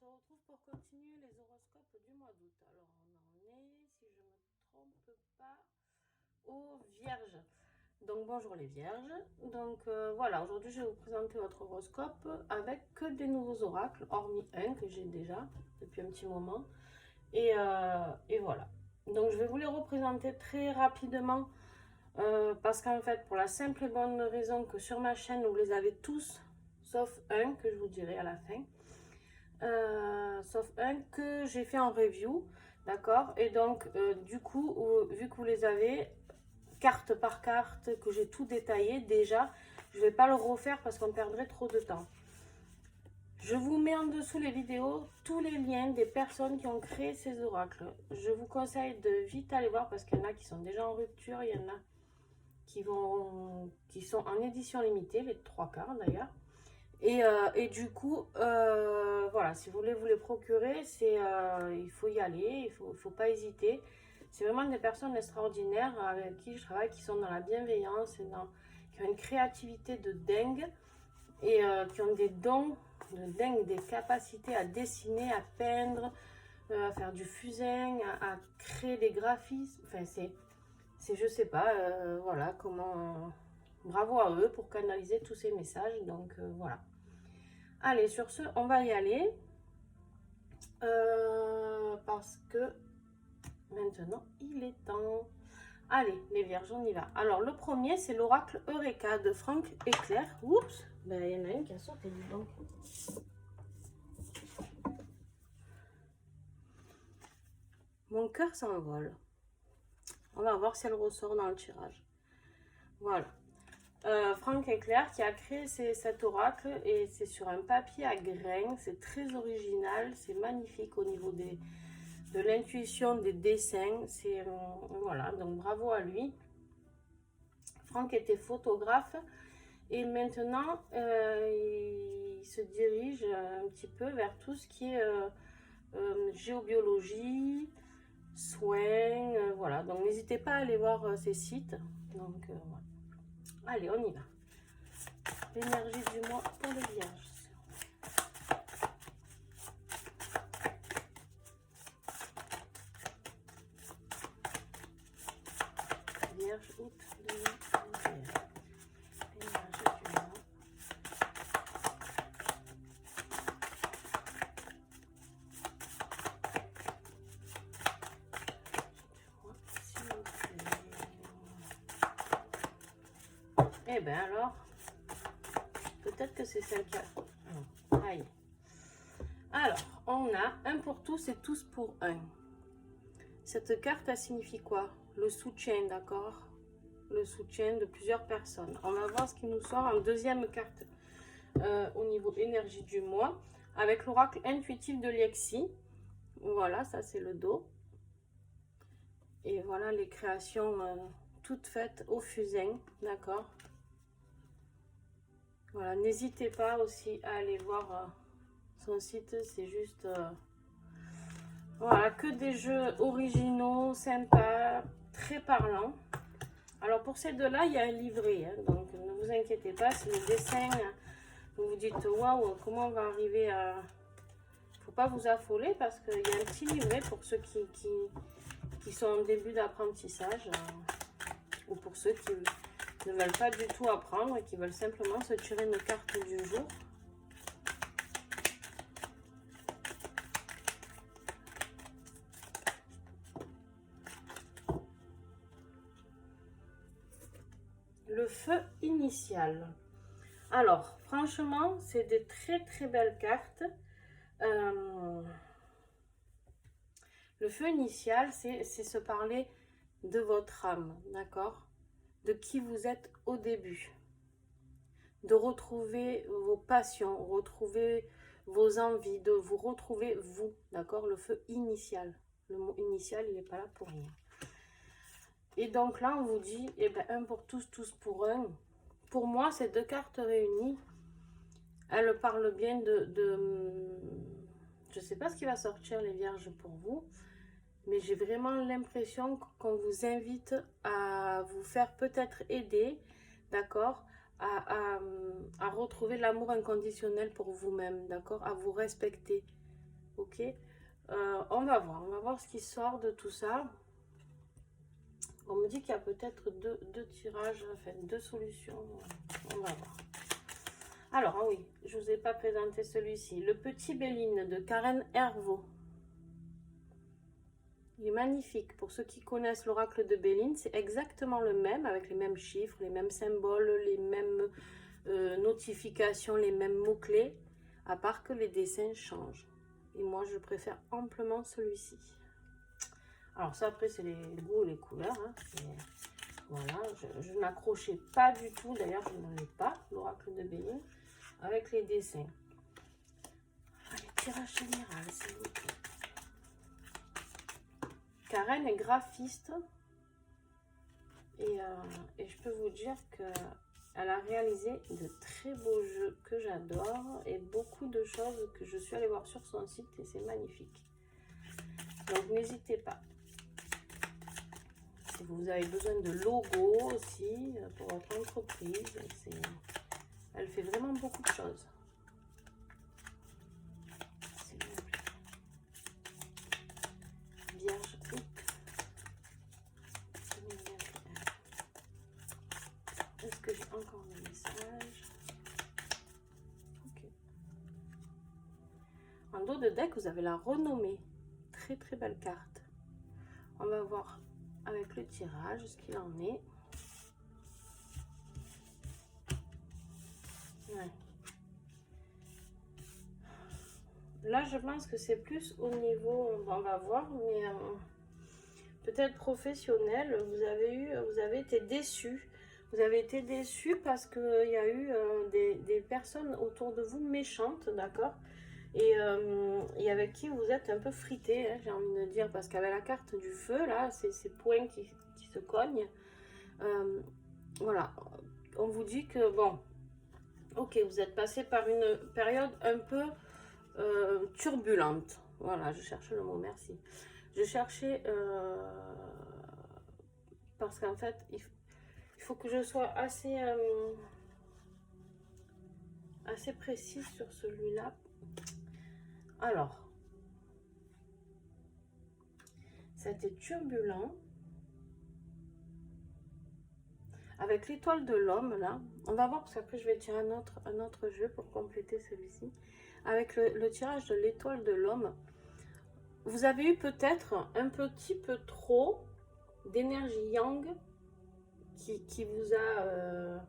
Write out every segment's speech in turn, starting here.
se retrouve pour continuer les horoscopes du mois d'août. Alors, on en est, si je ne me trompe pas, aux Vierges. Donc, bonjour les Vierges. Donc, voilà, aujourd'hui, je vais vous présenter votre horoscope avec que des nouveaux oracles, hormis un que j'ai déjà depuis un petit moment. Et voilà. Donc, je vais vous les représenter très rapidement parce qu'en fait, pour la simple et bonne raison que sur ma chaîne, vous les avez tous, sauf un que je vous dirai à la fin. Sauf un que j'ai fait en review, d'accord. Et donc du coup, vu que vous les avez carte par carte, que j'ai tout détaillé déjà, je vais pas le refaire parce qu'on perdrait trop de temps. Je vous mets en dessous les vidéos tous les liens des personnes qui ont créé ces oracles. Je vous conseille de vite aller voir parce qu'il y en a qui sont déjà en rupture, il y en a qui sont en édition limitée, les 3/4 d'ailleurs. Et du coup, voilà, si vous voulez vous les procurer, il faut y aller, il faut pas hésiter. C'est vraiment des personnes extraordinaires avec qui je travaille, qui sont dans la bienveillance, qui ont une créativité de dingue et qui ont des dons de dingue, des capacités à dessiner, à peindre, à faire du fusain, à créer des graphismes. Enfin, je sais pas, voilà, comment... bravo à eux pour canaliser tous ces messages, donc voilà. Allez, sur ce, on va y aller. Parce que maintenant, il est temps. Allez, les Vierges, on y va. Alors, le premier, c'est l'oracle Eureka de Franck et Claire. Oups, ben, il y en a une qui a sauté, dis donc. Mon cœur s'envole. On va voir si elle ressort dans le tirage. Voilà. Franck et Claire qui a créé cet oracle et c'est sur un papier à grains. C'est très original, c'est magnifique au niveau de l'intuition, des dessins. C'est voilà, donc bravo à lui. Franck était photographe et maintenant il se dirige un petit peu vers tout ce qui est géobiologie, soins, voilà. Donc n'hésitez pas à aller voir ces sites. Donc voilà. Allez, on y va. L'énergie du mois pour les Vierges. Vierge, août 2021. Énergie du mois. Eh bien alors, peut-être que c'est celle qui a... Non. Aïe. Alors, on a un pour tous et tous pour un. Cette carte, elle signifie quoi? Le soutien, d'accord? Le soutien de plusieurs personnes. On va voir ce qui nous sort en deuxième carte au niveau énergie du mois avec l'oracle intuitif de Lexi. Voilà, ça c'est le dos. Et voilà les créations toutes faites au fusain, d'accord? Voilà, n'hésitez pas aussi à aller voir son site, c'est juste... voilà, que des jeux originaux, sympas, très parlants. Alors pour ces deux-là, il y a un livret, hein, donc ne vous inquiétez pas, si le dessin, vous vous dites waouh, comment on va arriver à... Il ne faut pas vous affoler parce qu'il y a un petit livret pour ceux qui sont en début d'apprentissage ou pour ceux qui ne veulent pas du tout apprendre et qui veulent simplement se tirer une carte du jour. Le feu initial. Alors, franchement, c'est des très belles cartes. Le feu initial, c'est se parler de votre âme, d'accord? De qui vous êtes au début. De retrouver vos passions, retrouver vos envies, de vous retrouver vous, d'accord? Le feu initial. Le mot initial, il n'est pas là pour rien. Et donc là, on vous dit, eh ben, un pour tous, tous pour un. Pour moi, ces deux cartes réunies, elles parlent bien je ne sais pas ce qui va sortir, les Vierges, pour vous. Mais j'ai vraiment l'impression qu'on vous invite à vous faire peut-être aider, d'accord, à retrouver l'amour inconditionnel pour vous-même, d'accord, à vous respecter, Ok, on va voir ce qui sort de tout ça. On me dit qu'il y a peut-être deux tirages, enfin deux solutions. On va voir. Alors, ah oui, je ne vous ai pas présenté celui-ci. Le petit Béline de Karen Hervaux. Il est magnifique. Pour ceux qui connaissent l'oracle de Béline, c'est exactement le même, avec les mêmes chiffres, les mêmes symboles, les mêmes notifications, les mêmes mots-clés, à part que les dessins changent. Et moi, je préfère amplement celui-ci. Alors ça, après, c'est les goûts, les couleurs. Hein. Voilà, je n'accrochais pas du tout. D'ailleurs, je n'en ai pas, l'oracle de Béline, avec les dessins. Allez, tirage général, s'il vous plaît. Karen est graphiste. Et je peux vous dire qu'elle a réalisé de très beaux jeux que j'adore. Et beaucoup de choses que je suis allée voir sur son site. Et c'est magnifique. Donc, n'hésitez pas. Si vous avez besoin de logos aussi pour votre entreprise, elle fait vraiment beaucoup de choses. S'il vous plaît. Vierge août 2021. Est-ce que j'ai encore des messages? Ok. En dos de deck, vous avez la renommée. Très très belle carte. On va voir avec le tirage ce qu'il en est. Ouais. Là, je pense que c'est plus au niveau, on va voir, mais peut-être professionnel. Vous avez été déçu. Vous avez été déçu parce qu'il y a eu des personnes autour de vous méchantes, d'accord, et avec qui vous êtes un peu frité, hein, j'ai envie de dire, parce qu'avec la carte du feu, là, c'est ces points qui se cognent. Voilà, on vous dit que, bon, ok, vous êtes passé par une période un peu turbulente. Voilà, je cherche le mot, merci. Je cherchais, parce qu'en fait, il faut que je sois assez précise sur celui-là. Alors, c'était turbulent. Avec l'étoile de l'homme, là, on va voir, parce qu'après je vais tirer un autre jeu pour compléter celui-ci. Avec le tirage de l'étoile de l'homme, vous avez eu peut-être un petit peu trop d'énergie yang qui vous a...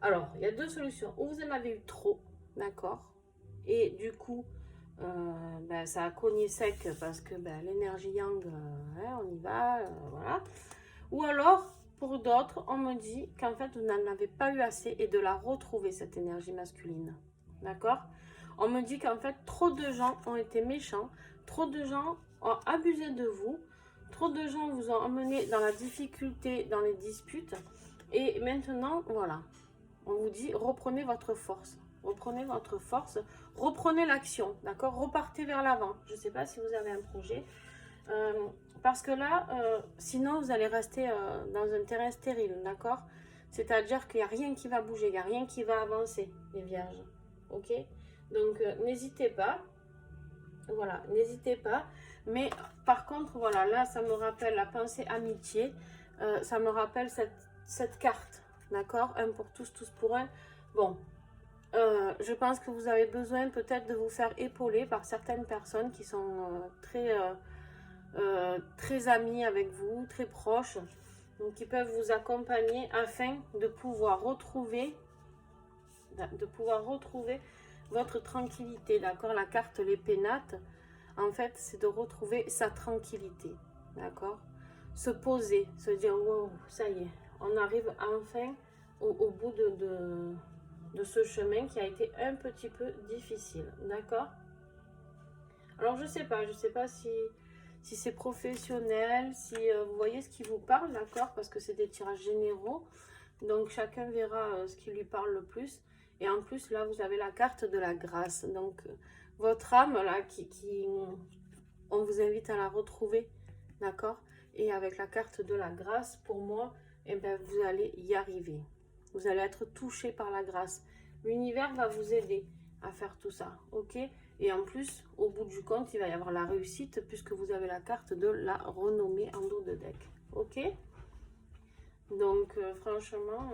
Alors, il y a deux solutions. Ou vous en avez eu trop, d'accord, et du coup, ben, ça a cogné sec parce que ben, l'énergie yang, hein, on y va, voilà. Ou alors, pour d'autres, on me dit qu'en fait, vous n'en avez pas eu assez et de la retrouver, cette énergie masculine, d'accord. On me dit qu'en fait, trop de gens ont été méchants, trop de gens ont abusé de vous, trop de gens vous ont emmené dans la difficulté, dans les disputes. Et maintenant, voilà, on vous dit, reprenez votre force. Reprenez votre force, reprenez l'action, d'accord? Repartez vers l'avant. Je ne sais pas si vous avez un projet. Parce que là, sinon, vous allez rester dans un terrain stérile, d'accord? C'est-à-dire qu'il n'y a rien qui va bouger, il n'y a rien qui va avancer, les vierges. Ok? Donc, n'hésitez pas. Voilà, n'hésitez pas. Mais par contre, voilà, là, ça me rappelle la pensée amitié. Ça me rappelle cette carte, d'accord? Un pour tous, tous pour un. Bon, je pense que vous avez besoin peut-être de vous faire épauler par certaines personnes qui sont très amies avec vous, très proches, donc qui peuvent vous accompagner afin de pouvoir retrouver votre tranquillité, d'accord? La carte les pénates, en fait, c'est de retrouver sa tranquillité, d'accord? Se poser, se dire, wow, ça y est, on arrive enfin au bout de ce chemin qui a été un petit peu difficile, d'accord? Alors, je sais pas si c'est professionnel, si vous voyez ce qui vous parle, d'accord? Parce que c'est des tirages généraux, donc chacun verra ce qui lui parle le plus. Et en plus, là, vous avez la carte de la grâce. Donc, votre âme, là, on vous invite à la retrouver, d'accord? Et avec la carte de la grâce, pour moi, eh ben, vous allez y arriver. Vous allez être touché par la grâce. L'univers va vous aider à faire tout ça, ok? Et en plus, au bout du compte, il va y avoir la réussite puisque vous avez la carte de la renommée en dos de deck, ok? Donc, franchement,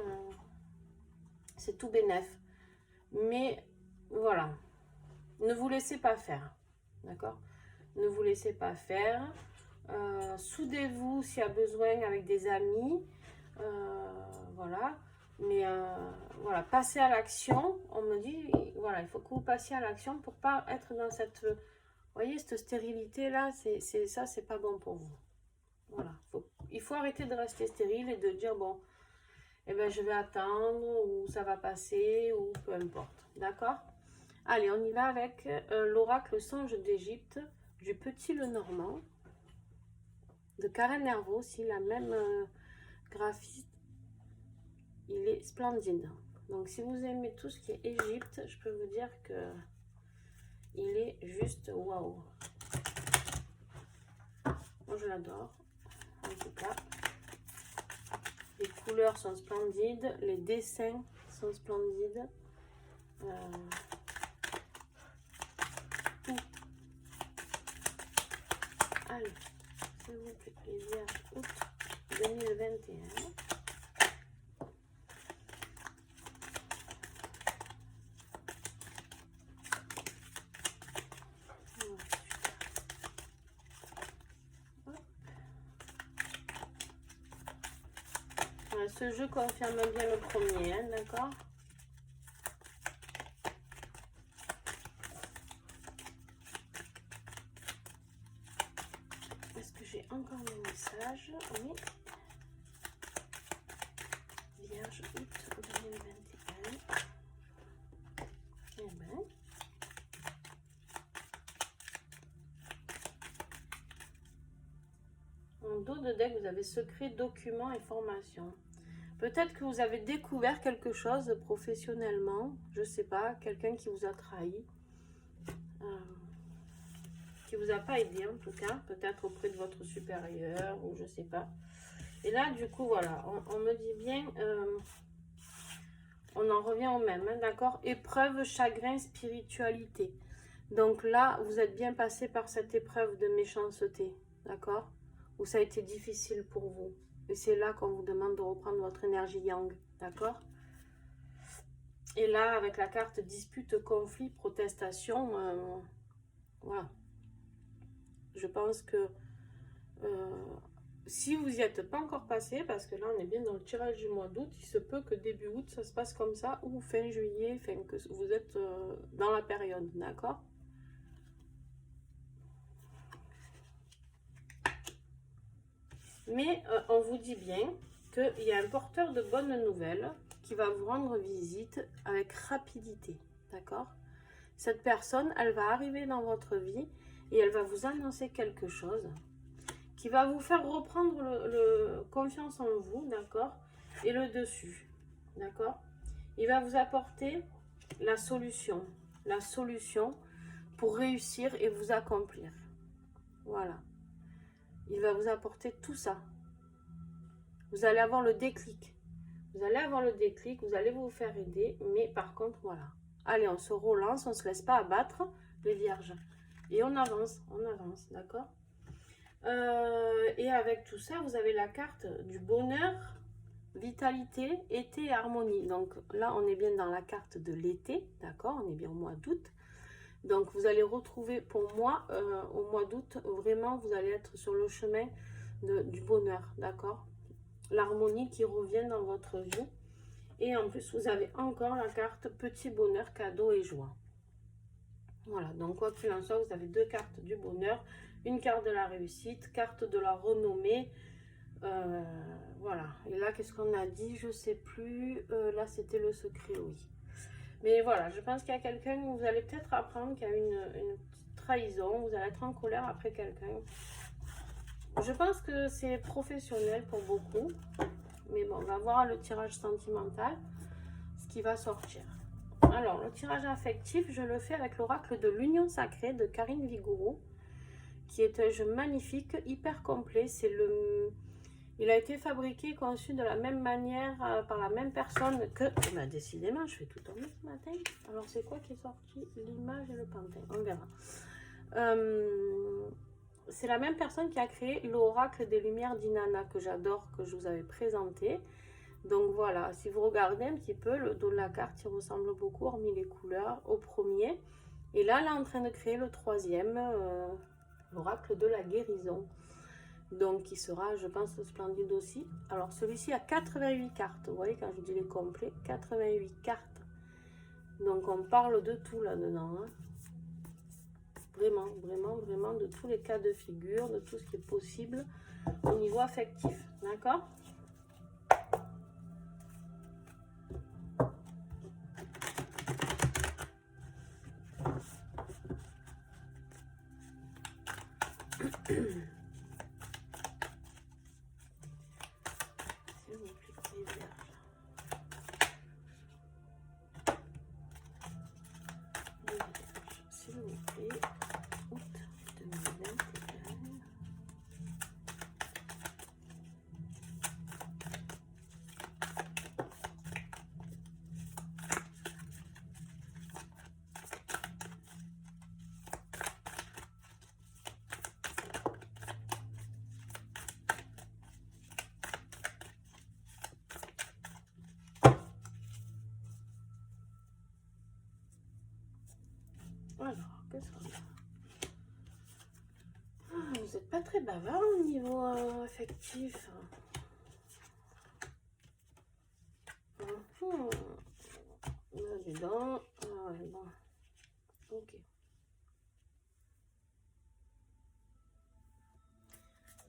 c'est tout bénef. Mais, voilà, ne vous laissez pas faire, d'accord? Ne vous laissez pas faire. Soudez-vous s'il y a besoin avec des amis, voilà. Mais voilà, passez à l'action. On me dit, voilà, il faut que vous passiez à l'action pour pas être dans cette, vous voyez, cette stérilité là. Ça, c'est pas bon pour vous. Voilà, il faut arrêter de rester stérile et de dire bon, eh ben je vais attendre ou ça va passer ou peu importe, d'accord? Allez, on y va avec l'oracle Songe d'Égypte du Petit Lenormand de Karen Nervo, aussi la même graphiste. Il est splendide. Donc si vous aimez tout ce qui est Égypte, je peux vous dire que il est juste waouh. Moi je l'adore. En tout cas, les couleurs sont splendides, les dessins sont splendides. Tout. Allez, s'il vous plaît, les vierges, août 2021. Ce jeu confirme bien le premier, hein, d'accord? Est-ce que j'ai encore mes messages? Oui. Vierge, août 2021. Eh ben. En dos de deck, vous avez secret, documents et formation. Peut-être que vous avez découvert quelque chose professionnellement, je sais pas, quelqu'un qui vous a trahi, qui vous a pas aidé en tout cas, peut-être auprès de votre supérieur ou je sais pas. Et là, du coup, voilà, on me dit bien, on en revient au même, hein, d'accord? Épreuve, chagrin, spiritualité. Donc là, vous êtes bien passé par cette épreuve de méchanceté, d'accord? Où ça a été difficile pour vous. Et c'est là qu'on vous demande de reprendre votre énergie yang, d'accord? Et là, avec la carte dispute, conflit, protestation, voilà. Je pense que si vous n'y êtes pas encore passé, parce que là, on est bien dans le tirage du mois d'août, il se peut que début août, ça se passe comme ça, ou fin juillet, fin que vous êtes dans la période, d'accord? Mais on vous dit bien qu'il y a un porteur de bonnes nouvelles qui va vous rendre visite avec rapidité, d'accord? Cette personne, elle va arriver dans votre vie et elle va vous annoncer quelque chose qui va vous faire reprendre le confiance en vous, d'accord? Et le dessus, d'accord? Il va vous apporter la solution pour réussir et vous accomplir. Voilà. Il va vous apporter tout ça. Vous allez avoir le déclic. Vous allez avoir le déclic, vous allez vous faire aider, mais par contre, voilà. Allez, on se relance, on ne se laisse pas abattre, les vierges. Et on avance, d'accord? Et avec tout ça, vous avez la carte du bonheur, vitalité, été et harmonie. Donc là, on est bien dans la carte de l'été, d'accord? On est bien au mois d'août. Donc, vous allez retrouver, pour moi, au mois d'août, vraiment, vous allez être sur le chemin du bonheur, d'accord? L'harmonie qui revient dans votre vie. Et en plus, vous avez encore la carte petit bonheur, cadeau et joie. Voilà, donc quoi qu'il en soit, vous avez deux cartes du bonheur, une carte de la réussite, carte de la renommée. Voilà, et là, qu'est-ce qu'on a dit? Je sais plus. Là, c'était le secret, oui. Mais voilà, je pense qu'il y a quelqu'un, vous allez peut-être apprendre qu'il y a une petite trahison, vous allez être en colère après quelqu'un. Je pense que c'est professionnel pour beaucoup. Mais bon, on va voir le tirage sentimental, ce qui va sortir. Alors, le tirage affectif, je le fais avec l'oracle de l'Union Sacrée de Karine Vigourou, qui est un jeu magnifique, hyper complet. C'est Il a été fabriqué, conçu de la même manière par la même personne que... Bah, décidément, je fais tout tomber ce matin. Alors, c'est quoi qui est sorti? L'image et le pantin. On verra. C'est la même personne qui a créé l'oracle des lumières d'Inanna, que j'adore, que je vous avais présenté. Donc voilà, si vous regardez un petit peu, le dos de la carte, il ressemble beaucoup, hormis les couleurs, au premier. Et là, elle est en train de créer le troisième, l'oracle de la guérison. Donc, qui sera, je pense, splendide aussi. Alors, celui-ci a 88 cartes. Vous voyez, quand je dis les complets, 88 cartes. Donc, on parle de tout là-dedans. Hein. Vraiment, vraiment, vraiment, de tous les cas de figure, de tout ce qui est possible au niveau affectif. D'accord ? S'il vous plaît, août 2021. Alors, qu'est-ce qu'on a? Vous n'êtes pas très bavard au niveau affectif. Là, dedans. Ah ouais, bon. Ok.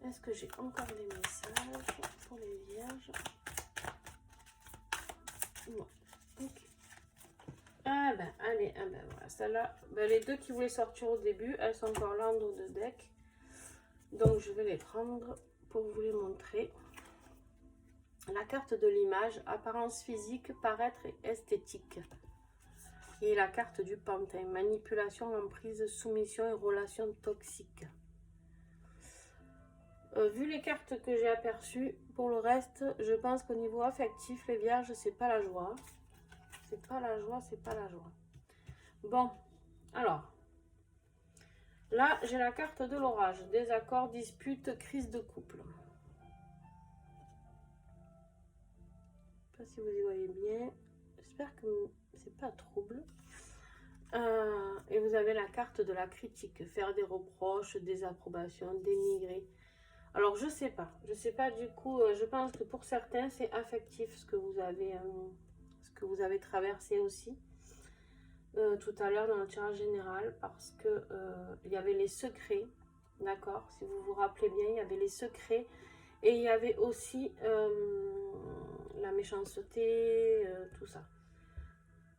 Est-ce que j'ai encore des messages pour les vierges? Non. Ok. Ah ben, allez, ah ben voilà, celle-là, ben, les deux qui voulaient sortir au début, elles sont encore là en dos de deck. Donc, je vais les prendre pour vous les montrer. La carte de l'image, apparence physique, paraître et esthétique. Et la carte du pantin, manipulation, emprise, soumission et relations toxiques. Vu les cartes que j'ai aperçues, pour le reste, je pense qu'au niveau affectif, les vierges, c'est pas la joie. C'est pas la joie, c'est pas la joie. Bon, alors, là, j'ai la carte de l'orage. Désaccord, dispute, crise de couple. Je ne sais pas si vous y voyez bien. J'espère que c'est pas trouble. Et vous avez la carte de la critique. Faire des reproches, des approbations, dénigrer. Alors, je sais pas. Je sais pas du coup. Je pense que pour certains, c'est affectif ce que vous avez traversé aussi. Tout à l'heure dans le tirage général, parce que il y avait les secrets, d'accord, si vous vous rappelez bien, il y avait les secrets et il y avait aussi la méchanceté, tout ça.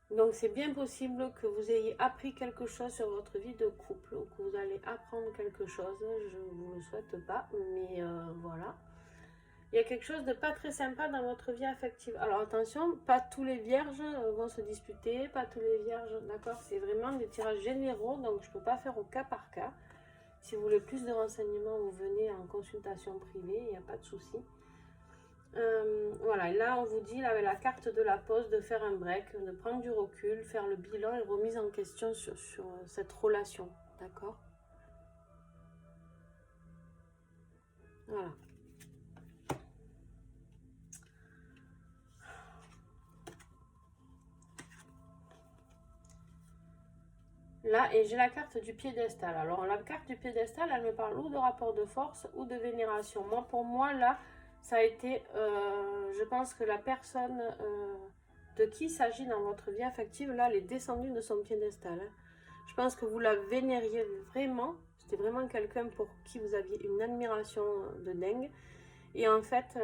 Donc c'est bien possible que vous ayez appris quelque chose sur votre vie de couple ou que vous allez apprendre quelque chose, je ne vous le souhaite pas, mais voilà. Il y a quelque chose de pas très sympa dans votre vie affective. Alors attention, pas tous les vierges vont se disputer, pas tous les vierges, d'accord? C'est vraiment des tirages généraux, donc je ne peux pas faire au cas par cas. Si vous voulez plus de renseignements, vous venez en consultation privée, il n'y a pas de souci. Voilà, et là on vous dit, là, avec la carte de la pause, de faire un break, de prendre du recul, faire le bilan et remise en question sur cette relation, d'accord? Voilà. Là, et j'ai la carte du piédestal. Alors, la carte du piédestal, elle me parle ou de rapport de force ou de vénération. Moi, pour moi, là, ça a été, je pense que la personne de qui il s'agit dans votre vie affective, là, elle est descendue de son piédestal. Hein. Je pense que vous la vénériez vraiment. C'était vraiment quelqu'un pour qui vous aviez une admiration de dingue. Et en fait,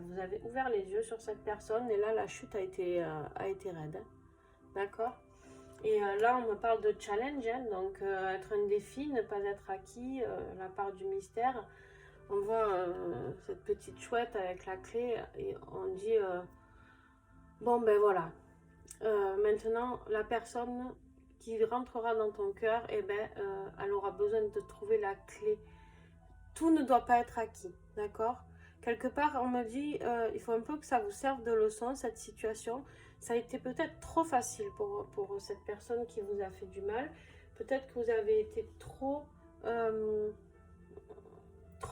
vous avez ouvert les yeux sur cette personne et là, la chute a été raide. Hein. D'accord ? Et là, on me parle de challenge, hein, donc être un défi, ne pas être acquis, la part du mystère. On voit cette petite chouette avec la clé et on dit, bon ben voilà, maintenant la personne qui rentrera dans ton cœur, eh ben, elle aura besoin de trouver la clé. Tout ne doit pas être acquis, d'accord ? quelque part, on me dit, il faut un peu que ça vous serve de leçon, cette situation. Ça a été peut-être trop facile pour cette personne qui vous a fait du mal. Peut-être que vous avez été trop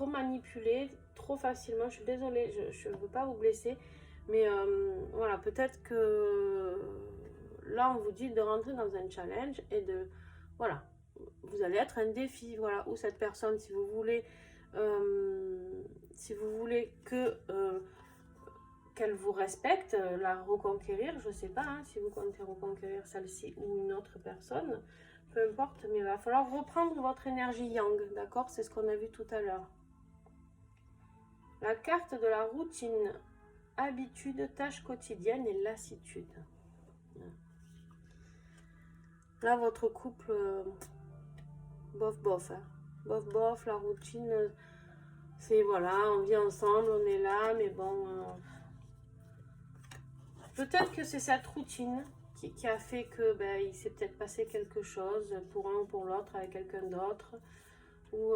manipulé, trop facilement. Je suis désolée, je ne veux pas vous blesser. Mais voilà, peut-être que là, on vous dit de rentrer dans un challenge et de... Voilà, vous allez être un défi, voilà, où cette personne, si vous voulez que qu'elle vous respecte, la reconquérir, je sais pas, hein, si vous comptez reconquérir celle-ci ou une autre personne, peu importe, mais il va falloir reprendre votre énergie yang, d'accord? C'est ce qu'on a vu tout à l'heure. La carte de la routine, habitude, tâches quotidiennes et lassitude. Là, votre couple, bof bof, hein. Bof bof, la routine, c'est voilà, on vit ensemble, on est là, mais bon, peut-être que c'est cette routine qui a fait que ben, il s'est peut-être passé quelque chose pour un ou pour l'autre avec quelqu'un d'autre, ou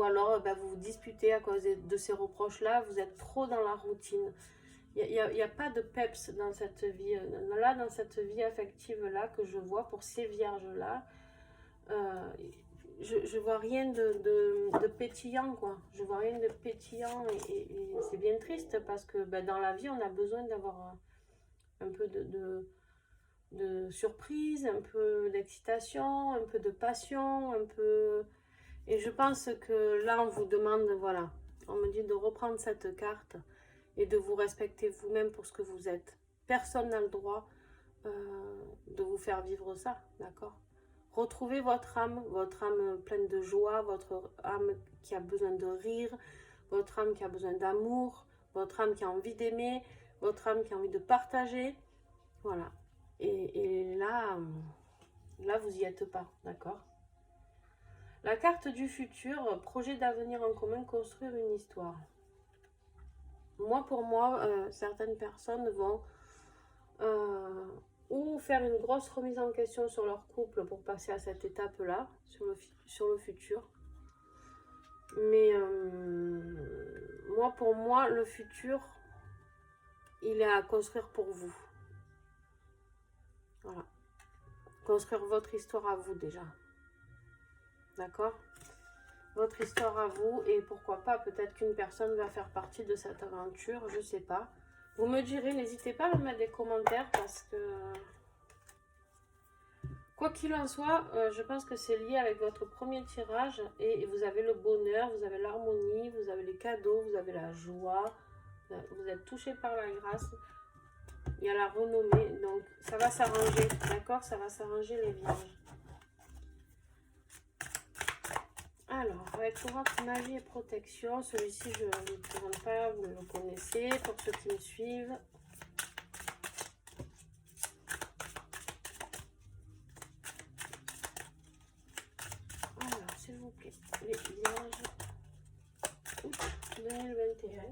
alors ben, vous vous disputez à cause de ces reproches-là, vous êtes trop dans la routine. Il n'y a pas de peps dans cette vie, là, dans cette vie affective-là que je vois pour ces vierges-là. Je vois rien de pétillant, quoi. Je vois rien de pétillant et c'est bien triste parce que ben, dans la vie, on a besoin d'avoir un peu de surprise, un peu d'excitation, un peu de passion, un peu... Et je pense que là, on vous demande, voilà, on me dit de reprendre cette carte et de vous respecter vous-même pour ce que vous êtes. Personne n'a le droit de vous faire vivre ça, d'accord? Retrouvez votre âme pleine de joie, votre âme qui a besoin de rire, votre âme qui a besoin d'amour, votre âme qui a envie d'aimer, votre âme qui a envie de partager. Voilà. Et là, vous n'y êtes pas, d'accord? La carte du futur, projet d'avenir en commun, construire une histoire. Moi, pour moi, certaines personnes vont ou faire une grosse remise en question sur leur couple pour passer à cette étape-là, sur le futur. Mais moi, pour moi, le futur, il est à construire pour vous. Voilà. Construire votre histoire à vous déjà. D'accord? Votre histoire à vous, et pourquoi pas, peut-être qu'une personne va faire partie de cette aventure, je sais pas. Vous me direz, n'hésitez pas à me mettre des commentaires parce que... Quoi qu'il en soit, je pense que c'est lié avec votre premier tirage et vous avez le bonheur, vous avez l'harmonie, vous avez les cadeaux, vous avez la joie, vous êtes touché par la grâce, il y a la renommée, donc ça va s'arranger, d'accord? Ça va s'arranger les vierges. Alors, avec votre magie et protection, celui-ci je ne le présente pas, vous le connaissez, pour ceux qui me suivent. Alors, s'il vous plaît, les vierges, août 2021.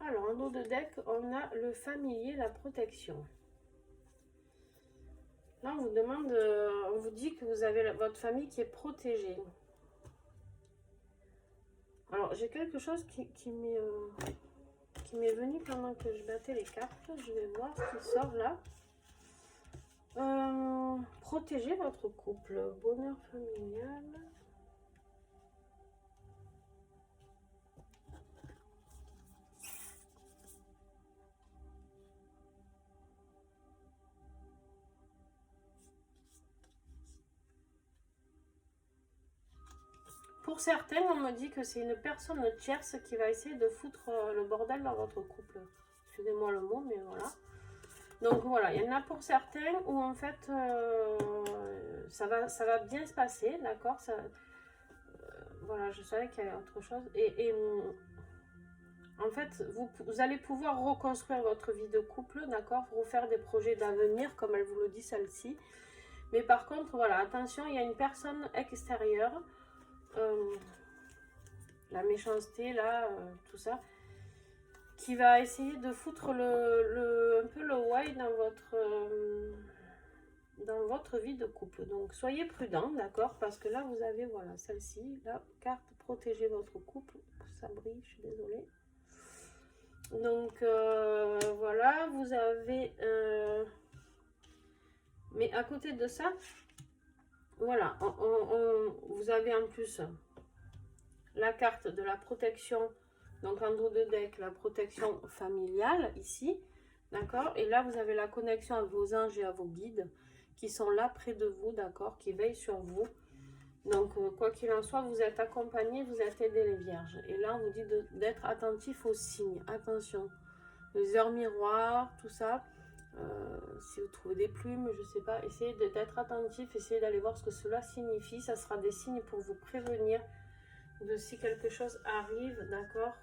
Alors, en dos de deck, on a le familier, la protection. Là, on vous demande, on vous dit que vous avez votre famille qui est protégée. Alors, j'ai quelque chose qui m'est venu pendant que je battais les cartes. Je vais voir ce qui sort là. Protégez votre couple, bonheur familial. Pour certains, on me dit que c'est une personne tierce qui va essayer de foutre le bordel dans votre couple. Excusez-moi le mot, mais voilà. Donc voilà, il y en a pour certains où en fait ça va bien se passer, d'accord, voilà, je savais qu'il y avait autre chose. Et en fait, vous allez pouvoir reconstruire votre vie de couple, d'accord, refaire des projets d'avenir, comme elle vous le dit celle-ci. Mais par contre, voilà, attention, il y a une personne extérieure, la méchanceté, là, tout ça, qui va essayer de foutre un peu le why dans votre vie de couple. Donc, soyez prudents, d'accord, parce que là, vous avez, voilà, celle-ci, la carte protéger votre couple. Ça brille, je suis désolée. Donc, voilà, vous avez... mais à côté de ça, voilà, vous avez en plus la carte de la protection, donc en dos de deck, la protection familiale ici, d'accord. Et là, vous avez la connexion à vos anges et à vos guides qui sont là près de vous, d'accord, qui veillent sur vous. Donc, quoi qu'il en soit, vous êtes accompagné, vous êtes aidé les vierges. Et là, on vous dit d'être attentif aux signes. Attention, les heures miroirs, tout ça. Si vous trouvez des plumes, je sais pas, essayez d'être attentif, essayez d'aller voir ce que cela signifie. Ça sera des signes pour vous prévenir de si quelque chose arrive, d'accord,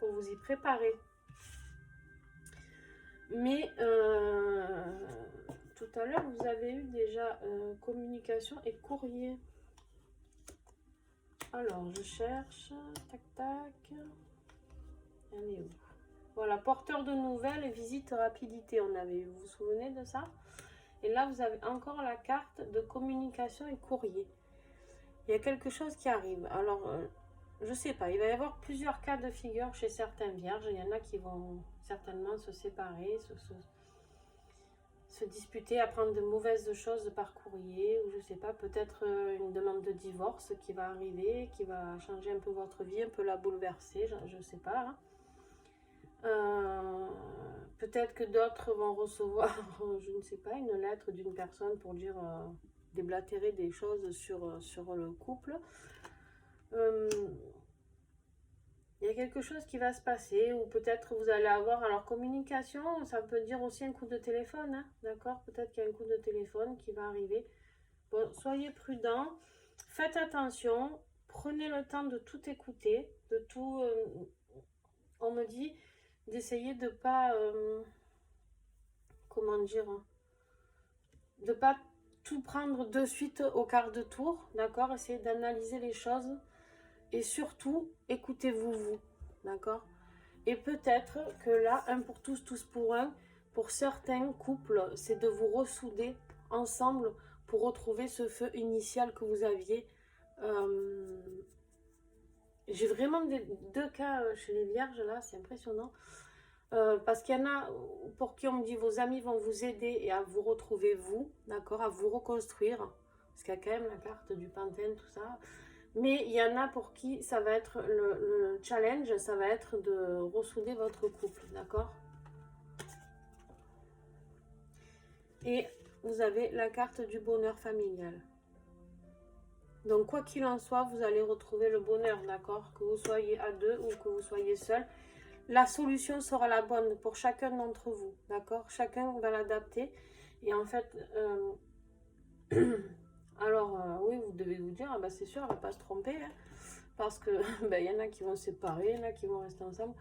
pour vous y préparer. Mais tout à l'heure, vous avez eu déjà communication et courrier. Alors, je cherche, tac, tac. Elle est où? Voilà, porteur de nouvelles et visite rapidité, on avait eu, vous vous souvenez de ça? Et là, vous avez encore la carte de communication et courrier. Il y a quelque chose qui arrive. Alors, je sais pas, il va y avoir plusieurs cas de figure chez certains vierges. Il y en a qui vont certainement se séparer, se disputer, apprendre de mauvaises choses par courrier, ou je sais pas, peut-être une demande de divorce qui va arriver, qui va changer un peu votre vie, un peu la bouleverser, je sais pas. Hein. Peut-être que d'autres vont recevoir, je ne sais pas, une lettre d'une personne pour dire, déblatérer des choses sur le couple. Il y a quelque chose qui va se passer, ou peut-être vous allez avoir, alors communication, ça peut dire aussi un coup de téléphone, hein, d'accord? Peut-être qu'il y a un coup de téléphone qui va arriver. Bon, soyez prudents, faites attention, prenez le temps de tout écouter, de tout, on me dit d'essayer de pas, comment dire, de pas tout prendre de suite au quart de tour, d'accord? Essayez d'analyser les choses. Et surtout, écoutez-vous, vous, d'accord? Et peut-être que là, un pour tous, tous pour un, pour certains couples, c'est de vous ressouder ensemble pour retrouver ce feu initial que vous aviez. J'ai vraiment deux cas chez les vierges, là, c'est impressionnant. Parce qu'il y en a pour qui on me dit vos amis vont vous aider et à vous retrouver vous, d'accord? À vous reconstruire. Parce qu'il y a quand même la carte du Panthéon, tout ça. Mais il y en a pour qui ça va être le challenge, ça va être de ressouder votre couple, d'accord? Et vous avez la carte du bonheur familial. Donc quoi qu'il en soit, vous allez retrouver le bonheur, d'accord? Que vous soyez à deux ou que vous soyez seul. La solution sera la bonne pour chacun d'entre vous, d'accord? Chacun va l'adapter. Et en fait... alors, oui, vous devez vous dire, ah bah, c'est sûr, elle ne va pas se tromper, hein, parce que y en a qui vont se séparer, il y en a qui vont rester ensemble.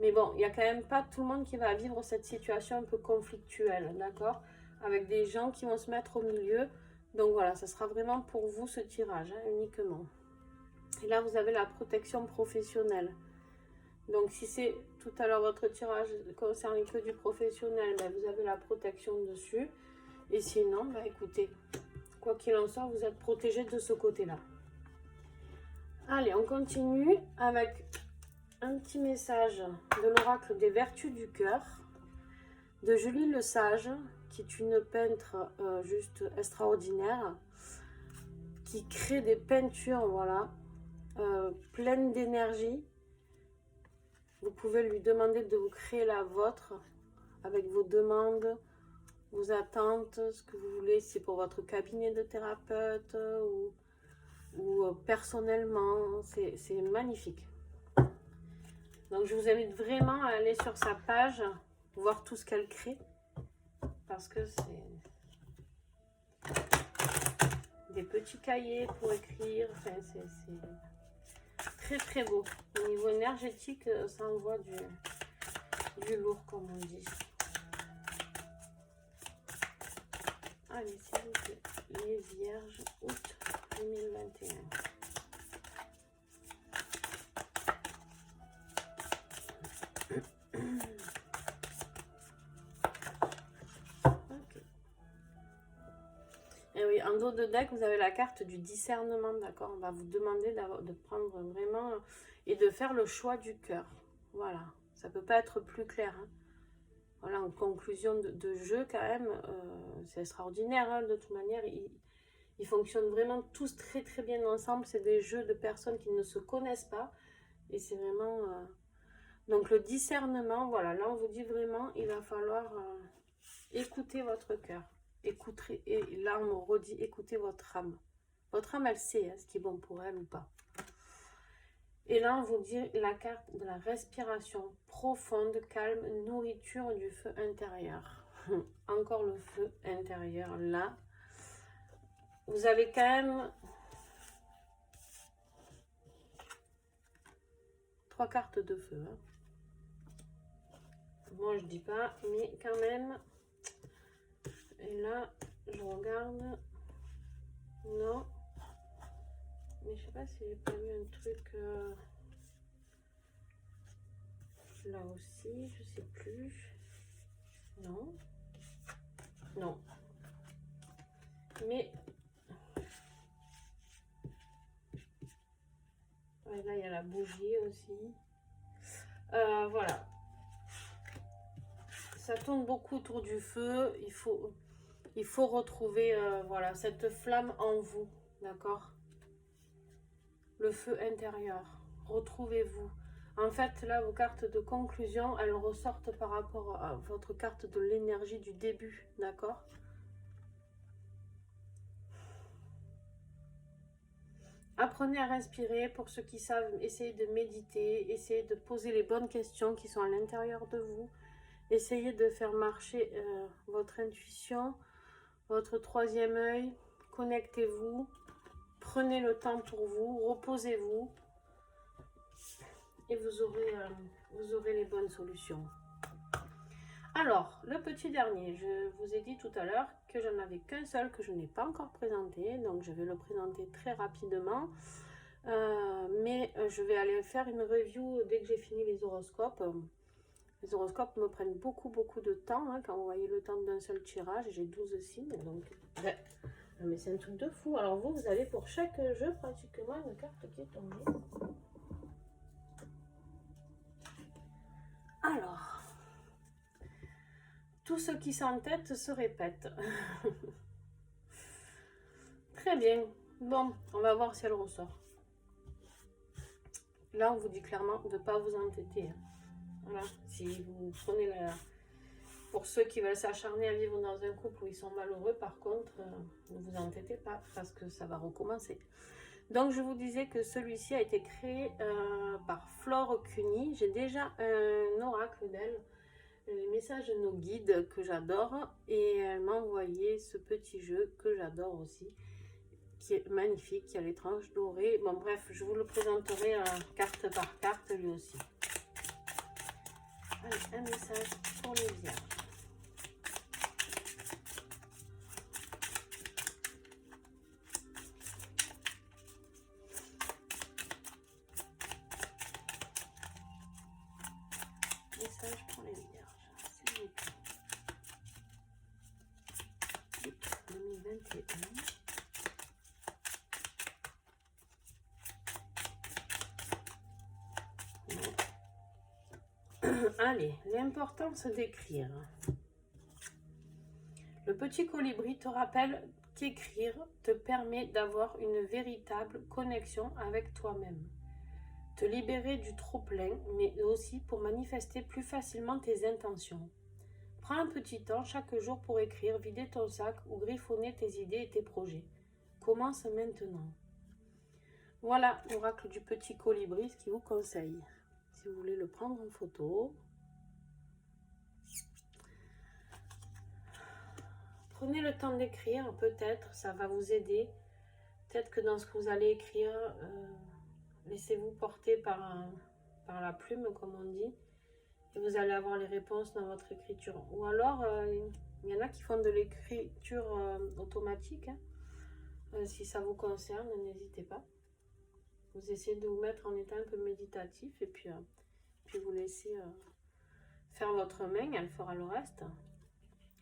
Mais bon, il n'y a quand même pas tout le monde qui va vivre cette situation un peu conflictuelle, d'accord? Avec des gens qui vont se mettre au milieu. Donc voilà, ça sera vraiment pour vous ce tirage, hein, uniquement. Et là, vous avez la protection professionnelle. Donc si c'est tout à l'heure votre tirage concerne que du professionnel, vous avez la protection dessus. Et sinon, écoutez... Quoi qu'il en soit, vous êtes protégé de ce côté-là. Allez, on continue avec un petit message de l'oracle des vertus du cœur de Julie Le Sage, qui est une peintre juste extraordinaire, qui crée des peintures, voilà, pleines d'énergie. Vous pouvez lui demander de vous créer la vôtre avec vos demandes, vos attentes, ce que vous voulez, c'est pour votre cabinet de thérapeute ou personnellement, c'est magnifique. Donc je vous invite vraiment à aller sur sa page, voir tout ce qu'elle crée. parce que c'est des petits cahiers pour écrire. Enfin, c'est très très beau. Au niveau énergétique, ça envoie du lourd, comme on dit. Allez, s'il vous plaît, les vierges, août 2021. Ok. Et oui, en dos de deck, vous avez la carte du discernement, d'accord? On va vous demander de prendre vraiment et de faire le choix du cœur. Voilà, ça peut pas être plus clair, hein. Voilà, en conclusion de jeu, quand même, c'est extraordinaire, hein, de toute manière. Ils fonctionnent vraiment tous très très bien ensemble. C'est des jeux de personnes qui ne se connaissent pas. Et c'est vraiment... Donc le discernement, voilà, là on vous dit vraiment, il va falloir écouter votre cœur. Écouter, et là on me redit, écoutez votre âme. Votre âme, elle sait, hein, ce qui est bon pour elle ou pas. Et là, on vous dit la carte de la respiration profonde, calme, nourriture du feu intérieur. Encore le feu intérieur, là. Vous avez quand même 3 cartes de feu. Hein. Moi, je dis pas, mais quand même. Et là, je regarde. Non. Mais je sais pas si j'ai pas vu un truc... Là aussi, je sais plus. Non. Non. Mais... Ouais, là, il y a la bougie aussi. Voilà. Ça tourne beaucoup autour du feu. Il faut retrouver voilà, cette flamme en vous. D'accord? Le feu intérieur. Retrouvez-vous. En fait, là, vos cartes de conclusion, elles ressortent par rapport à votre carte de l'énergie du début. D'accord? Apprenez à respirer. Pour ceux qui savent, essayez de méditer. Essayez de poser les bonnes questions qui sont à l'intérieur de vous. Essayez de faire marcher votre intuition, votre troisième œil. Connectez-vous. Prenez le temps pour vous. Reposez-vous. Et vous aurez les bonnes solutions. Alors, le petit dernier, je vous ai dit tout à l'heure que j'en avais qu'un seul que je n'ai pas encore présenté. Donc, je vais le présenter très rapidement. Mais je vais aller faire une review dès que j'ai fini les horoscopes. Les horoscopes me prennent beaucoup de temps. Hein, quand vous voyez le temps d'un seul tirage, j'ai 12 signes. Donc, ouais. Mais c'est un truc de fou. Alors vous avez pour chaque jeu pratiquement une carte qui est tombée. Alors, tout ce qui s'entête se répète. Très bien. Bon, on va voir si elle ressort. Là, on vous dit clairement de ne pas vous entêter. Hein. Voilà. Si vous prenez la... Pour ceux qui veulent s'acharner à vivre dans un couple où ils sont malheureux, par contre, ne vous entêtez pas parce que ça va recommencer. Donc, je vous disais que celui-ci a été créé par Flore Cuny. J'ai déjà un oracle d'elle, les messages de nos guides que j'adore. Et elle m'a envoyé ce petit jeu que j'adore aussi, qui est magnifique, qui a les tranches dorées. Bon, bref, je vous le présenterai carte par carte lui aussi. Allez, un message pour les vierges. Message pour les vierges, s'il vous plaît. Août 2021. Allez, l'importance d'écrire. Le petit colibri te rappelle qu'écrire te permet d'avoir une véritable connexion avec toi-même. Te libérer du trop-plein, mais aussi pour manifester plus facilement tes intentions. Prends un petit temps chaque jour pour écrire, vider ton sac ou griffonner tes idées et tes projets. Commence maintenant. Voilà l'oracle du petit colibri, ce qu'il vous conseille. Si vous voulez le prendre en photo. Prenez le temps d'écrire, peut-être, ça va vous aider. Peut-être que dans ce que vous allez écrire, laissez-vous porter par la plume, comme on dit, et vous allez avoir les réponses dans votre écriture. Ou alors, il y en a qui font de l'écriture automatique. Hein. Si ça vous concerne, n'hésitez pas. Vous essayez de vous mettre en état un peu méditatif et puis vous laissez faire votre main, elle fera le reste.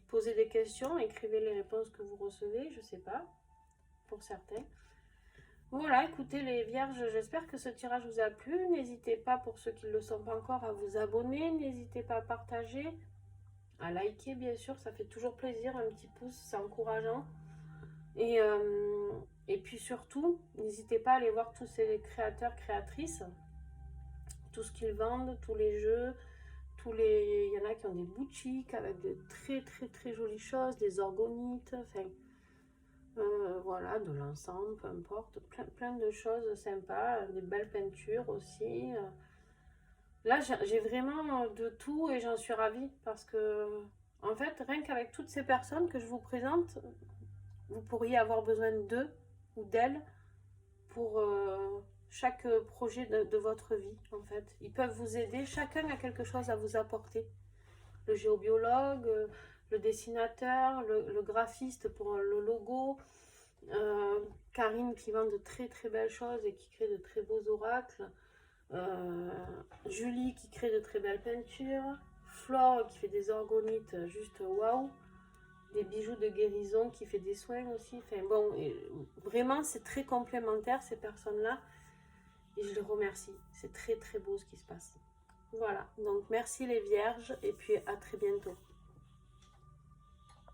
Posez des questions, écrivez les réponses que vous recevez, je sais pas, pour certains. Voilà, écoutez les vierges, j'espère que ce tirage vous a plu. N'hésitez pas, pour ceux qui ne le sont pas encore, à vous abonner. N'hésitez pas à partager, à liker bien sûr, ça fait toujours plaisir, un petit pouce, c'est encourageant. Et puis surtout, n'hésitez pas à aller voir tous ces créateurs, créatrices, tout ce qu'ils vendent, tous les jeux, il y en a qui ont des boutiques avec de très jolies choses, des orgonites, enfin voilà, de l'ensemble, peu importe, plein de choses sympas, des belles peintures aussi. Là, j'ai vraiment de tout et j'en suis ravie parce que, en fait, rien qu'avec toutes ces personnes que je vous présente, vous pourriez avoir besoin d'eux ou d'elles pour chaque projet de votre vie, en fait. Ils peuvent vous aider, chacun a quelque chose à vous apporter. Le géobiologue, le dessinateur, le graphiste pour le logo, Karine qui vend de très belles choses et qui crée de très beaux oracles, Julie qui crée de très belles peintures, Flore qui fait des orgonites juste waouh, des bijoux de guérison qui fait des soins aussi. Enfin bon, vraiment c'est très complémentaire ces personnes-là et je les remercie. C'est très beau ce qui se passe. Voilà, donc merci les vierges et puis à très bientôt.